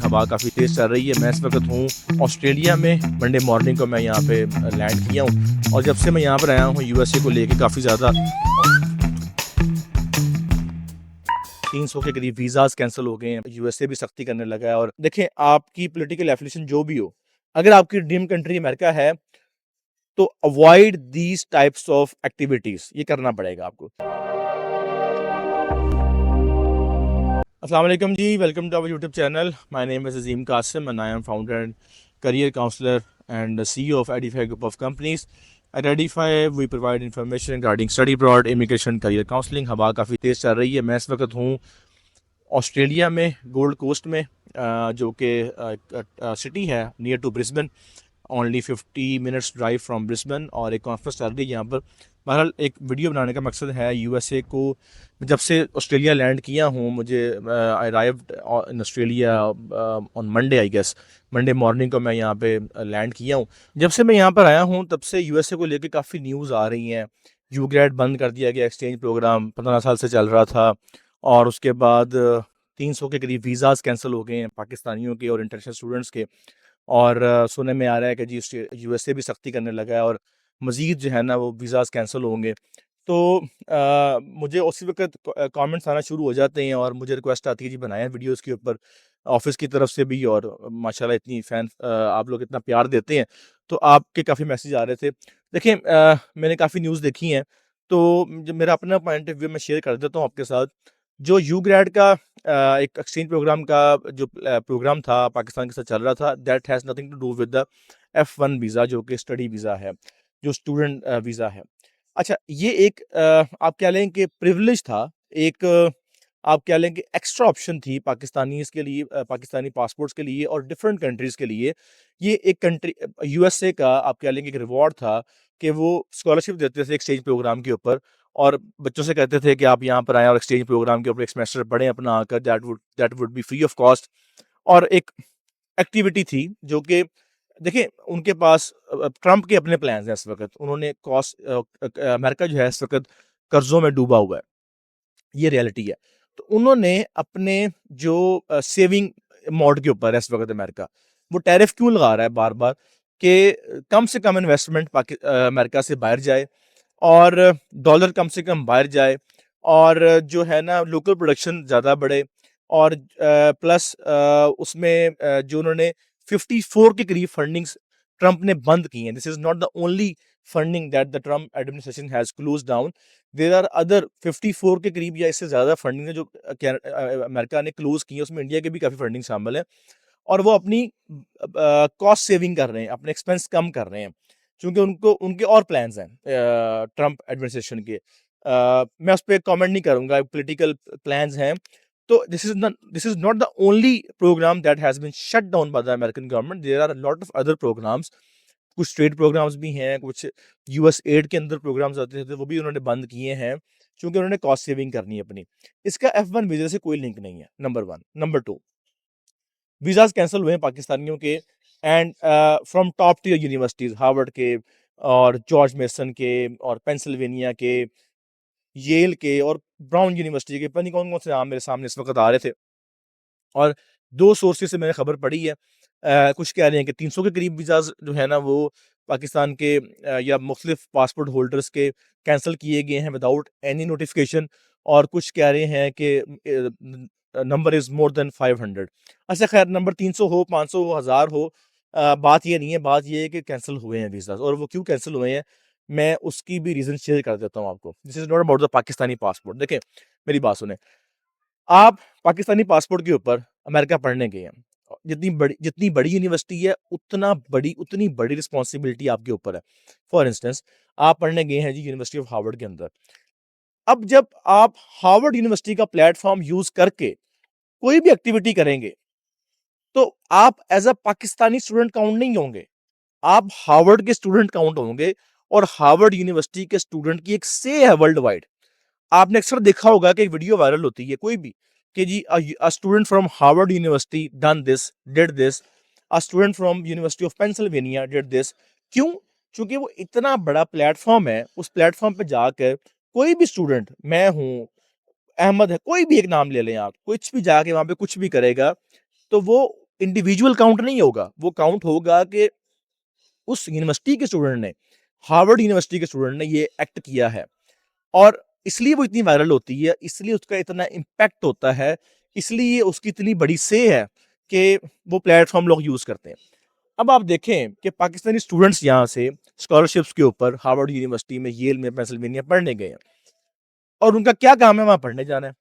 हवा काफ़ी तेज़ चल रही है। मैं इस वक़्त हूँ ऑस्ट्रेलिया में। मंडे मॉर्निंग को मैं यहाँ पे लैंड किया हूँ और जब से मैं यहाँ पर आया हूँ यूएसए को लेके काफ़ी ज़्यादा 300 के करीब वीज़ाज़ कैंसल हो गए हैं। यूएसए भी सख्ती करने लगा है और देखें आपकी पॉलिटिकल एफिलिएशन जो भी हो, अगर आपकी ड्रीम कंट्री अमेरिका है तो avoid these types of activities, ये करना पड़ेगा आपको। अस्सलाम वालेकुम जी, welcome to our YouTube channel. My name is Azeem Qasim and I am founder and career counselor and the CEO of Edify Group of Companies. At Edify, we provide information regarding study abroad, immigration, career counseling. हवा काफ़ी तेज़ चल रही है। मैं इस वक्त हूँ ऑस्ट्रेलिया में, गोल्ड कोस्ट में, जो कि सिटी है near to Brisbane, only 50 minutes drive from Brisbane. और एक कॉन्फ्रेंस चल रही है यहाँ पर। बहरहाल एक वीडियो बनाने का मकसद है यूएसए को। जब से ऑस्ट्रेलिया लैंड किया हूँ, मुझे I arrived in Australia on Monday, I guess Monday morning को मैं यहाँ पे लैंड किया हूँ। जब से मैं यहाँ पर आया हूँ तब से यूएसए को लेकर काफ़ी न्यूज़ आ रही हैं। यू ग्रेड बंद कर दिया गया, एक्सचेंज प्रोग्राम 15 साल से चल रहा था और उसके बाद 300 के करीब वीज़ाज़ कैंसिल हो गए हैं पाकिस्तानियों के और इंटरनेशनल स्टूडेंट्स के। और सुनने में आ रहा है कि जी यूएसए भी सख्ती करने लगा है और मज़ीद जो है ना वो वीज़ाज़ कैंसिल होंगे। तो मुझे उसी वक़्त कमेंट्स आना शुरू हो जाते हैं और मुझे रिक्वेस्ट आती है जी बनाएं वीडियोज़ के ऊपर, ऑफ़िस की तरफ से भी। और माशाल्लाह इतनी आप लोग इतना प्यार देते हैं, तो आपके काफ़ी मैसेज आ रहे थे। देखिए मैंने काफ़ी न्यूज़ देखी हैं, तो जो मेरा अपना पॉइंट ऑफ व्यू मैं शेयर कर देता हूँ आपके साथ। जो यू ग्रेड का एक एक्सचेंज प्रोग्राम का जो प्रोग्राम था पाकिस्तान के साथ चल रहा था, that has nothing to do with the F1 visa, जो कि स्टडी वीज़ा है, जो स्टूडेंट वीज़ा है। अच्छा, ये एक आप कह लें कि प्रिविलेज था, एक आप कह लें कि एक्स्ट्रा ऑप्शन थी पाकिस्तानीज़ के लिए, पाकिस्तानी पासपोर्ट्स के लिए और डिफरेंट कंट्रीज़ के लिए। ये एक कंट्री यूएसए का आप कह लें कि एक रिवॉर्ड था कि वो स्कॉलरशिप देते थे एक्सचेंज प्रोग्राम के ऊपर और बच्चों से कहते थे कि आप यहाँ पर आएँ और एक्सचेंज प्रोग्राम के ऊपर एक सेमेस्टर पढ़ें अपना आकर, that would be free of cost. और एक एक्टिविटी थी जो कि देखिए उनके पास ट्रंप के अपने प्लान्स हैं इस वक़्त। उन्होंने अमेरिका जो है इस वक़्त कर्ज़ों में डूबा हुआ है, ये रियलिटी है। तो उन्होंने अपने जो सेविंग मोड के ऊपर है इस वक़्त अमेरिका, वो टैरिफ क्यों लगा रहा है बार-बार कि कम से कम इन्वेस्टमेंट अमेरिका से बाहर जाए और डॉलर कम से कम बाहर जाए और जो है ना लोकल प्रोडक्शन ज़्यादा बढ़े। और प्लस उसमें जो उन्होंने 54 के करीब फंडिंग्स ट्रंप ने बंद की हैं। This is not the only funding that the Trump administration has closed down. There are other 54 के करीब या इससे ज़्यादा फंडिंग है जो अमेरिका ने क्लोज़ की है, उसमें इंडिया के भी काफ़ी फंडिंग शामिल है। और वो अपनी कॉस्ट सेविंग कर रहे हैं, अपने एक्सपेंस कम कर रहे हैं, क्योंकि उनको उनके और प्लान्स हैं ट्रंप एडमिनिस्ट्रेशन के। मैं उस पे कमेंट नहीं करूँगा, पॉलिटिकल प्लान्स हैं। तो this is not the only program that has been shut down by the American government. There are a lot of other programs. कुछ ट्रेड प्रोग्राम्स भी हैं, कुछ यूएस एड के अंदर प्रोग्राम्स आते थे, वो भी उन्होंने बंद किए हैं, क्योंकि उन्होंने कॉस्ट सेविंग करनी है अपनी। इसका F1 वीज़ा से कोई लिंक नहीं है, नंबर 1। नंबर 2, वीज़ाज़ कैंसल हुए हैं पाकिस्तानियों के and from top tier universities, Harvard के और जॉर्ज मेसन के और पेंसिल्वेनिया के, येल के और ब्राउन यूनिवर्सिटी के, पता नहीं कौन-कौन से नाम मेरे सामने इस वक़्त आ रहे थे। और 2 सोर्सेज़ से मैंने खबर पढ़ी है। कुछ कह रहे हैं कि 300 के करीब वीज़ाज़ जो है ना वो पाकिस्तान के या मुख्तलिफ पासपोर्ट होल्डर्स के कैंसल किए गए हैं विदाउट एनी नोटिफ़िकेशन। और कुछ कह रहे हैं कि नंबर इज़ मोर देन 500। अच्छा ख़ैर, नंबर 300 हो, 500 हो, 1000 हो, बात ये नहीं है, बात ये है कि कैंसल हुए हैं वीज़ाज़। और वो क्यों कैंसल हुए हैं, मैं उसकी भी रीज़न शेयर कर देता हूँ आपको। This is not about the Pakistani passport. देखें, मेरी बात सुनें। आप पाकिस्तानी पासपोर्ट के ऊपर अमेरिका पढ़ने गए हैं। जितनी बड़ी यूनिवर्सिटी है, उतनी बड़ी रिस्पॉन्सिबिलिटी आपके ऊपर है। फॉर इंस्टेंस, आप पढ़ने गए हैं जी यूनिवर्सिटी ऑफ हार्वर्ड के अंदर। अब जब आप हार्वर्ड यूनिवर्सिटी का प्लेटफ़ॉर्म यूज़ करके कोई भी एक्टिविटी करेंगे, तो आप as a Pakistani student count नहीं होंगे। आप हार्वर्ड के स्टूडेंट काउंट होंगे और हार्वर्ड यूनिवर्सिटी के स्टूडेंट की एक से है वर्ल्ड वाइड। आपने अक्सर देखा होगा कि एक वीडियो वायरल होती है कोई भी कि जी a student from Harvard University done this, did this, a student from University of Pennsylvania did this. क्यों? क्योंकि वो इतना बड़ा प्लेटफॉर्म है, उस प्लेटफॉर्म पे जाकर कोई भी स्टूडेंट, मैं हूँ, अहमद है, कोई भी एक नाम ले लें आप, कुछ भी जाके वहाँ पे कुछ भी करेगा, तो वो इंडिविजुअल काउंट नहीं होगा, वो काउंट होगा कि उस यूनिवर्सिटी के स्टूडेंट ने, हार्वर्ड यूनिवर्सिटी के स्टूडेंट ने ये एक्ट किया है, और इसलिए वो इतनी वायरल होती है, इसलिए उसका इतना इम्पैक्ट होता है, इसलिए उसकी इतनी बड़ी से है कि वो प्लेटफॉर्म लोग यूज करते हैं। अब आप देखें कि पाकिस्तानी स्टूडेंट्स यहाँ से स्कॉलरशिप्स के ऊपर हार्वर्ड यूनिवर्सिटी में, येल में, पेंसिल्वेनिया पढ़ने गए हैं, और उनका क्या काम है? वहां पढ़ने जाना है।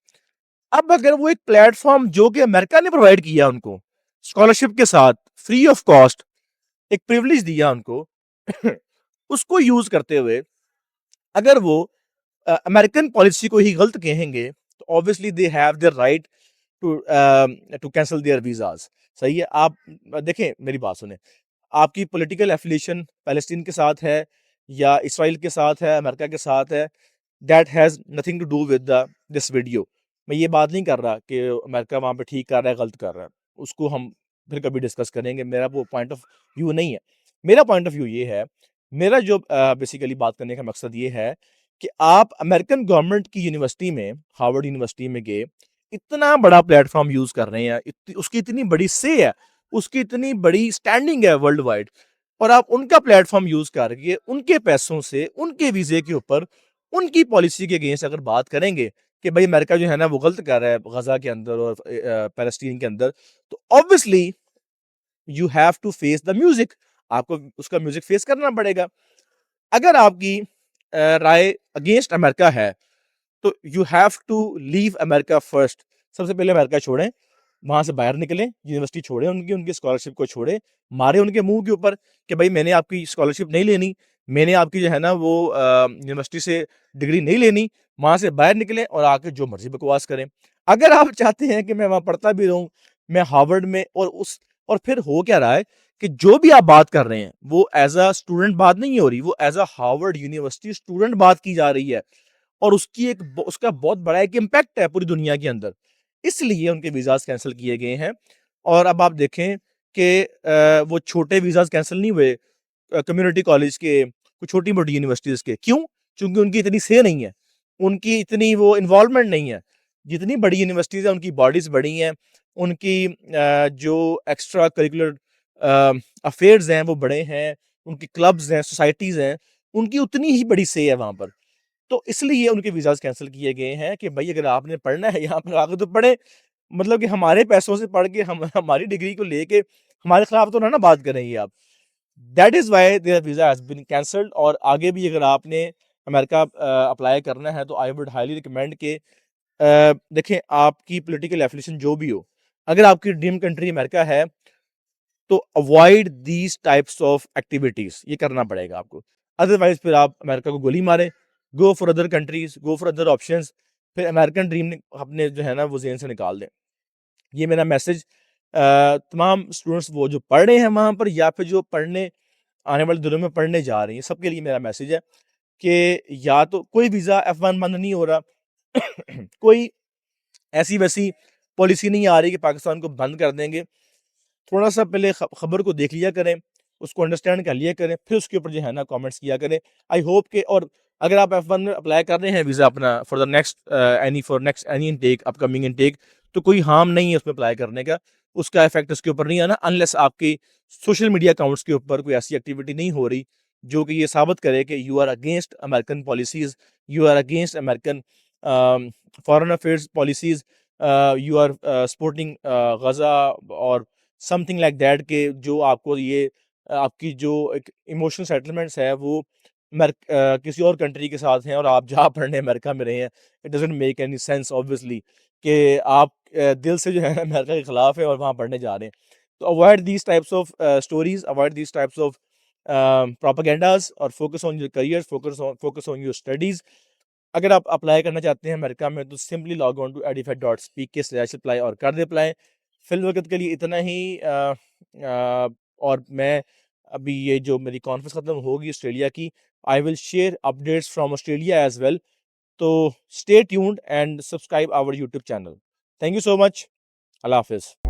अब अगर वो एक प्लेटफॉर्म जो कि अमेरिका ने प्रोवाइड किया उनको स्कॉलरशिप के साथ, फ्री ऑफ कॉस्ट, एक प्रिविलेज दिया उनको उसको यूज करते हुए अगर वो अमेरिकन पॉलिसी को ही गलत कहेंगे, तो obviously they have the right to to cancel their visas. सही है। आप देखें, मेरी बात सुने, आपकी पॉलिटिकल एफिलिएशन पैलेस्टीन के साथ है या इसराइल के साथ है, अमेरिका के साथ है, that has nothing to do with the this video. मैं ये बात नहीं कर रहा कि अमेरिका वहाँ पे ठीक कर रहा है, गलत कर रहा है, उसको हम फिर कभी डिस्कस करेंगे, मेरा वो पॉइंट ऑफ व्यू नहीं है। मेरा पॉइंट ऑफ व्यू ये है, मेरा जो बेसिकली बात करने का मकसद ये है कि आप अमेरिकन गवर्नमेंट की यूनिवर्सिटी में, हार्वर्ड यूनिवर्सिटी में गए, इतना बड़ा प्लेटफॉर्म यूज़ कर रहे हैं, उसकी इतनी बड़ी से है, उसकी इतनी बड़ी स्टैंडिंग है वर्ल्ड वाइड, और आप उनका प्लेटफॉर्म यूज करके उनके पैसों से, उनके वीजे के ऊपर, उनकी पॉलिसी के अगेंस्ट अगर बात करेंगे कि भाई अमेरिका जो है ना वो गलत कर रहा है गजा के अंदर और पैलेस्टीन के अंदर, तो obviously you have to face the music, आपको उसका म्यूजिक फेस करना पड़ेगा। अगर आपकी राय अगेंस्ट अमेरिका है, तो you have to leave America first. सबसे पहले अमेरिका छोड़ें, वहां से बाहर निकलें, यूनिवर्सिटी छोड़ें, उनकी उनकी स्कॉलरशिप को छोड़ें, मारे उनके मुंह के ऊपर कि भाई मैंने आपकी स्कॉलरशिप नहीं लेनी, मैंने आपकी जो है ना वो यूनिवर्सिटी से डिग्री नहीं लेनी। वहां से बाहर निकलें और आके जो मर्जी बकवास करें। अगर आप चाहते हैं कि मैं वहां पढ़ता भी रहूं, मैं हार्वर्ड में, और फिर हो क्या रहा है कि जो भी आप बात कर रहे हैं वो एज अ स्टूडेंट बात नहीं हो रही, वो as a Harvard University student बात की जा रही है, और उसका बहुत बड़ा एक इम्पैक्ट है पूरी दुनिया के अंदर। इसलिए उनके वीज़ाज़ कैंसल किए गए हैं। और अब आप देखें कि वो छोटे वीज़ाज़ कैंसल नहीं हुए कम्युनिटी कॉलेज के, कुछ छोटी-मोटी यूनिवर्सिटीज़ के। क्यों? चूँकि उनकी इतनी से नहीं है, उनकी इतनी वो इन्वॉल्वमेंट नहीं है। जितनी बड़ी यूनिवर्सिटीज़ हैं, उनकी बॉडीज़ बड़ी हैं, उनकी जो एक्स्ट्रा करिकुलर अफेयर्स हैं, वो बड़े हैं, उनकी क्लब्स हैं, सोसाइटीज़ हैं, उनकी उतनी ही बड़ी से है वहाँ पर। तो इसलिए उनके वीज़ाज़ कैंसल किए गए हैं कि भई अगर आपने पढ़ना है यहाँ पर आके तो पढ़ें। मतलब कि हमारे पैसों से पढ़ के हम हमारी डिग्री को लेके हमारे खिलाफ तो ना बात करें ये आप। That is why their visa has been cancelled. और आगे भी अगर आपने अमेरिका अप्लाई करना है, तो आई वुड हाइली रिकमेंड कि देखें, आपकी पॉलिटिकल एफिलिएशन जो भी हो, अगर आपकी ड्रीम कंट्री अमेरिका है, तो avoid these types of activities, ये करना पड़ेगा आपको। अदरवाइज फिर आप अमेरिका को गोली मारे, go for other countries, go for other options, फिर अमेरिकन ड्रीम अपने जो है ना वो जेहन से निकाल दें। ये मेरा मैसेज तमाम स्टूडेंट्स वो जो पढ़ रहे हैं वहाँ पर, या फिर जो पढ़ने आने वाले दिनों में पढ़ने जा रही हैं, सबके लिए मेरा मैसेज है कि या तो कोई वीज़ा F1 बंद नहीं हो रहा, कोई ऐसी वैसी पॉलिसी नहीं आ रही कि पाकिस्तान को बंद कर देंगे। थोड़ा-सा पहले खबर को देख लिया करें, उसको अंडरस्टैंड कर लिया करें, फिर उसके ऊपर जो है ना कमेंट्स किया करें। आई होप कि, और अगर आप F1 में अप्लाई कर रहे हैं वीज़ा अपना for the next any intake, upcoming intake, तो कोई हार्म नहीं है उसमें अप्लाई करने का। उसका इफ़ेक्ट उसके ऊपर नहीं आना, अनलेस आपकी सोशल मीडिया अकाउंट्स के ऊपर कोई ऐसी एक्टिविटी नहीं हो रही जो कि ये साबित करे कि you are against American policies, you are against American foreign affairs policies, you are supporting Gaza और समथिंग लाइक दैट, के जो आपको ये आपकी जो एक इमोशनल सेटलमेंट्स है वो किसी और कंट्री के साथ हैं, और आप जहाँ पढ़ने अमेरिका में रहे हैं। It doesn't make any sense obviously कि आप दिल से जो है अमेरिका के खिलाफ है और वहाँ पढ़ने जा रहे हैं। तो avoid these types of stories, avoid these types of propagandas, और focus on your career, focus on your studies. अगर आप अप्लाई करना चाहते हैं अमेरिका में, तो simply log on to edify.speak/apply और कर दे अप्लाई। फिल वक्त के लिए इतना ही। और मैं अभी ये जो मेरी कॉन्फ्रेंस खत्म होगी ऑस्ट्रेलिया की, I will share updates from Australia as well. तो stay tuned and subscribe our YouTube channel. Thank you so much. अल्लाह हाफिज़।